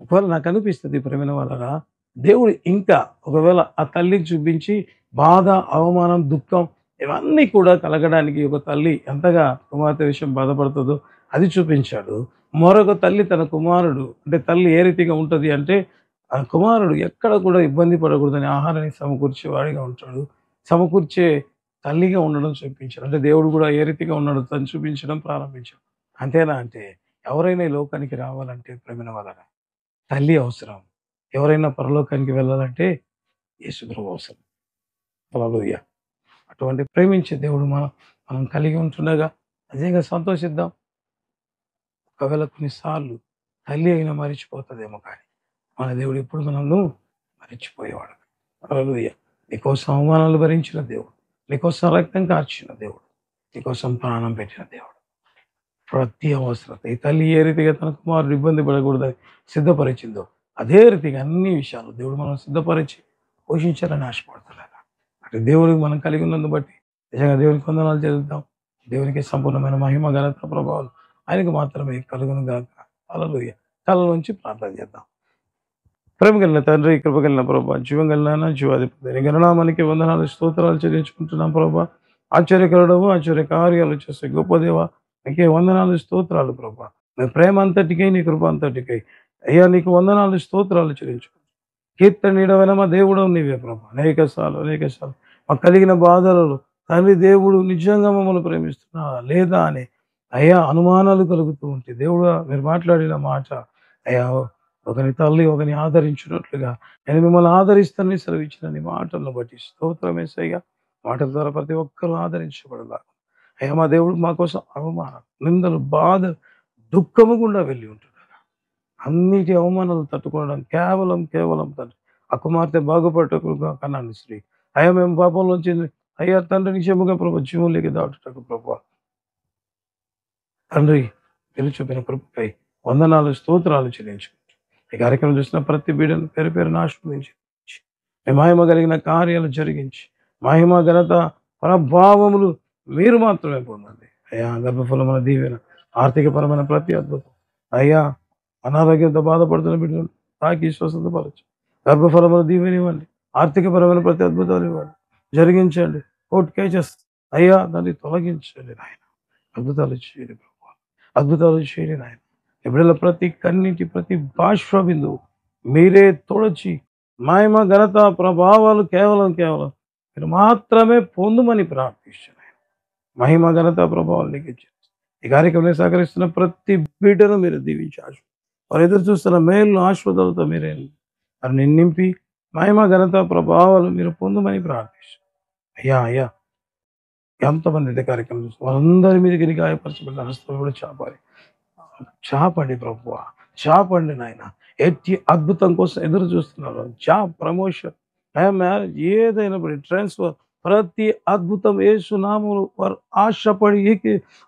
ఒకవేళ నాకు అనిపిస్తుంది ప్రేమైన వాళ్ళరా, దేవుడు ఇంకా ఒకవేళ ఆ తల్లిని చూపించి బాధ, అవమానం, దుఃఖం ఇవన్నీ కూడా కలగడానికి ఒక తల్లి ఎంతగా కుమార్తె విషయం బాధపడుతుందో అది చూపించాడు. మరొక తల్లి తన కుమారుడు అంటే తల్లి ఏ రీతిగా ఉంటుంది అంటే ఆ కుమారుడు ఎక్కడ కూడా ఇబ్బంది పడకూడదని ఆహారాన్ని సమకూర్చేవాడిగా ఉంటాడు. సమకూర్చే తల్లిగా ఉండడం చూపించాడు. అంటే దేవుడు కూడా ఏ రీతిగా ఉన్నాడో తను చూపించడం ప్రారంభించాడు. అంతేనా అంటే ఎవరైనా ఈ లోకానికి రావాలంటే ప్రేమైన వాళ్ళరా తల్లి అవసరం. ఎవరైనా పరలోకానికి వెళ్ళాలంటే యేసుప్రభు అవసరం. హల్లెలూయా. అటువంటి ప్రేమించే దేవుడు మనం కలిగి ఉంటుండగా నిజంగా సంతోషిద్దాం. ఒకవేళ కొన్నిసార్లు తల్లి అయినా మరిచిపోతుందేమో కానీ మన దేవుడు ఎప్పుడు మనల్ని మరిచిపోయేవాడు. హల్లెలూయా. నీకోసం అవమానాలు భరించిన దేవుడు, నీకోసం రక్తం కార్చిన దేవుడు, నీకోసం ప్రాణం పెట్టిన దేవుడు. ప్రతి అవసరత ఈ తల్లి ఏ రీతిగా తన కుమారుడు ఇబ్బంది పడకూడదని సిద్ధపరిచిందో అదే రీతిగా అన్ని విషయాలు దేవుడు మనం సిద్ధపరిచి పోషించాలని ఆశపడుతున్నాడు. అంటే దేవుడికి మనం కలిగి ఉన్నందు బట్టి నిజంగా దేవునికి వందనాలు చెల్లిద్దాం. దేవునికి సంపూర్ణమైన మహిమ, ఘనత, ప్రభావాలు ఆయనకు మాత్రమే కలుగును గాక. హల్లెలూయా. తలలోంచి ప్రార్థన చేద్దాం. ప్రేమ కలిగిన తండ్రి, కృప కలిగిన ప్రభా, జీవం కలిగిన జీవాధిపతి నీ గణనామానికి వందనాలు, స్తోత్రాలు చెల్లించుకుంటున్నాం ప్రభా. ఆశ్చర్యకరుడవు, ఆశ్చర్య కార్యాలు చేసే గొప్ప దేవ నీకే వందనాలు, స్తోత్రాలు ప్రభా. నీ ప్రేమ అంతటికై, నీ కృప అంతటికై అయ్యా నీకు వందనాలు, స్తోత్రాలు చెల్లించుకుంటాం. కీర్తన నీడవైన మా దేవుడు నీవే ప్రభా. అనేకసార్లు మాకు కలిగిన బాధలలో తండ్రి దేవుడు నిజంగా మమ్మల్ని ప్రేమిస్తున్నా లేదా అని అయ్యా అనుమానాలు కలుగుతూ ఉంటే దేవుడు మీరు మాట్లాడిన మాట అయ్యా ఒకని తల్లి ఒకని ఆదరించినట్లుగా నేను మిమ్మల్ని ఆదరిస్తానని సెలవిచ్చిన నీ మాటలను బట్టి స్తోత్రమేసయ్యా. మాటల ద్వారా ప్రతి ఒక్కరూ ఆదరించబడలా అయ్యా మా దేవుడు మా కోసం అవమానం, నిందలు, బాధ, దుఃఖము గుండా వెళ్ళి ఉంటున్నారు. అన్నిటి అవమానాలు తట్టుకోవడం కేవలం తండ్రి ఆ కుమార్తె బాగుపడటకుగా కన్నాను శ్రీ అయ్యా మేము పాపంలోంచి అయ్యా తండ్రి నిజముగా ప్రభు జీవంలోకి దాటుటకు ప్రభు తండ్రి మీరు చూపిన కృపకై వందనాలు, స్తోత్రాలు చెల్లించుకుంటాం. ఈ కార్యక్రమం చూసిన ప్రతి బిడ్డను పేరు పేరున ఆశీర్వదించి మీ మహిమ కలిగిన కార్యాలు జరిగించి మహిమ ఘనత ప్రభావములు మీరు మాత్రమే పొందండి అయ్యా. గర్భఫలమైన దీవెన ఆర్థికపరమైన ప్రతి అద్భుతం అయ్యా. అనారోగ్యంతో బాధపడుతున్న బిడ్డలు తాకి స్వస్థతపరచు. గర్భఫలమైన దీవెన ఇవ్వండి. ఆర్థికపరమైన ప్రతి అద్భుతాలు ఇవ్వండి, జరిగించండి. కోర్టు కేసెస్ అయ్యా దాన్ని తొలగించండి నాయన. అద్భుతాలు చేయండి ప్రభు, అద్భుతాలు చేయండి నాయన. ఎప్పుడైనా ప్రతి కన్నిటి ప్రతి బాష్ప బిందువు మీరే తోడచి మహిమ ఘనత ప్రభావాలు కేవలం మీరు మాత్రమే పొందుమని ప్రార్థిస్తున్నాను. మహిమ ఘనత ప్రభావాలు నీకు ఇచ్చారు. ఈ కార్యక్రమంలో సహకరిస్తున్న ప్రతి బిడ్డను మీరు దీవించారు. వారు ఎదురు చూస్తున్న మేలు ఆశీర్వాదాలతో మీరే వారిని నింపి మహిమ ఘనత ప్రభావాలు మీరు పొందుమని ప్రార్థిస్తున్నాను. అయ్యా అయ్యా, ఎంతమంది అయితే కార్యక్రమం చూస్తారు వారందరి మీదకి నీ గాయపరచబడిన హస్తం కూడా చాపండి ప్రభువా, చాపండి నాయన. ఎట్టి అద్భుతం కోసం ఎదురు చూస్తున్నారు. జాబ్, ప్రమోషన్, మ్యారేజ్, ఏదైనా ట్రాన్స్ఫర్, ప్రతి అద్భుతం యేసు నామములో వారు ఆశపడి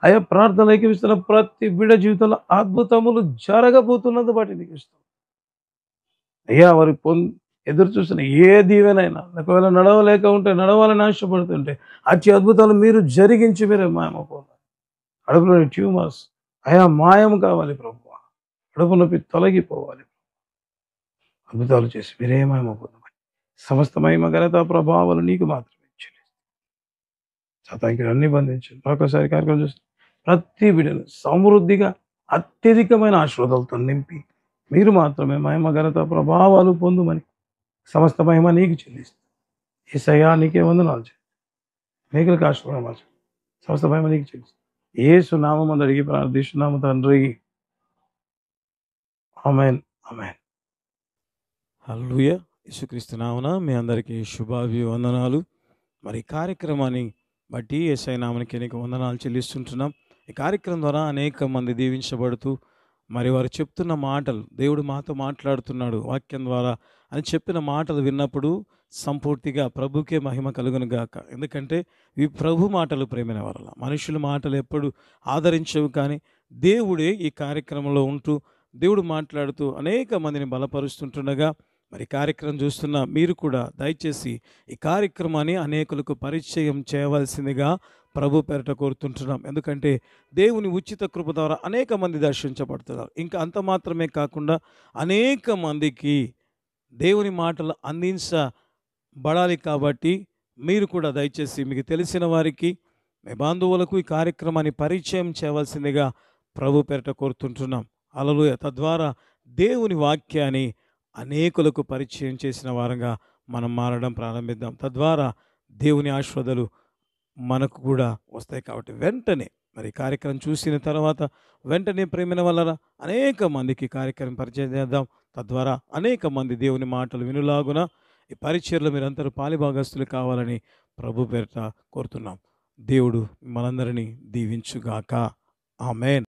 అయ్యా ప్రార్థన ఏకీవిస్తున్న ప్రతి బిడ్డ జీవితంలో అద్భుతములు జరగబోతున్నది బట్టి నీకు ఇష్టం అయ్యా. వారి ఎదురు చూస్తున్న ఏ దీవెనైనా ఒకవేళ నడవలేక ఉంటే, నడవాలని ఆశపడుతుంటే అతి అద్భుతాలు మీరు జరిగించి మీరే మాయమ పొందాలి. అడుగులోని ట్యూమర్స్ అయా మాయం కావాలి ప్రభు, కడుపు నొప్పి తొలగిపోవాలి. అద్భుతాలు చేసి మీరే మాయమ పొందమని సమస్త మహిమ ఘనత ప్రభావాలు నీకు మాత్రమే సాతానికి అన్ని బంధించండి. మరొకసారి కార్యక్రమం చూసి ప్రతి బిడ్డను సమృద్ధిగా అత్యధికమైన ఆశీర్వాదాలతో నింపి మీరు మాత్రమే మహిమ ఘనత ప్రభావాలు పొందుమని సమస్త మహిమ నీకు చెల్లిస్తుంది. యేసయ్యా నీకే వందనాలు చేయండి, నీకు ఆశీర్వాదం సమస్త మహిమ నీకు చెల్లిస్తుంది. యేసు నామమున అడిగి ప్రార్థిస్తున్నాము తండ్రి, ఆమేన్ ఆమేన్. హల్లెలూయా. యేసుక్రీస్తు నామమున మీ అందరికీ శుభాభివందనాలు. మరి ఈ కార్యక్రమాన్ని బట్టి యేసయ్య నామమునకి అనేక వందనాలు చెల్లిస్తుంటున్నాం. ఈ కార్యక్రమం ద్వారా అనేక మంది దీవించబడుతూ మరి వారు చెప్తున్న మాటలు, దేవుడు మాతో మాట్లాడుతున్నాడు వాక్యం ద్వారా అని చెప్పిన మాటలు విన్నప్పుడు సంపూర్తిగా ప్రభుకే మహిమ కలుగును గాక. ఎందుకంటే ఈ ప్రభు మాటలు ప్రేమైన వల్ల మనుషుల మాటలు ఎప్పుడు ఆదరించవు, కానీ దేవుడే ఈ కార్యక్రమంలో ఉంటూ దేవుడు మాట్లాడుతూ అనేక మందిని బలపరుస్తుంటుండగా మరి కార్యక్రమం చూస్తున్న మీరు కూడా దయచేసి ఈ కార్యక్రమాన్ని అనేకులకు పరిచయం చేయవలసిందిగా ప్రభు పేరట కోరుతుంటున్నాం. ఎందుకంటే దేవుని ఉచిత కృప ద్వారా అనేక మంది దర్శించబడుతున్నారు. ఇంకా అంత మాత్రమే కాకుండా అనేక మందికి దేవుని మాటలు అందించబడాలి. కాబట్టి మీరు కూడా దయచేసి మీకు తెలిసిన వారికి, మీ బంధువులకు ఈ కార్యక్రమాన్ని పరిచయం చేయవలసిందిగా ప్రభు పేరట కోరుతుంటున్నాం. హల్లెలూయా. తద్వారా దేవుని వాక్యాన్ని అనేకులకు పరిచయం చేసిన వారంగా మనం మారడం ప్రారంభిద్దాం. తద్వారా దేవుని ఆశీర్వాదాలు మనకు కూడా వస్తాయి. కాబట్టి వెంటనే మరి కార్యక్రమం చూసిన తర్వాత వెంటనే ప్రేమిన వల్ల అనేక మందికి కార్యక్రమం పరిచయం చేద్దాం. తద్వారా అనేక మంది దేవుని మాటలు వినులాగున ఈ పరిచర్లో మీరందరూ పాలిభాగస్తులు కావాలని ప్రభు పేరిట కోరుతున్నాం. దేవుడు మనందరినీ దీవించుగాక. ఆమేన్.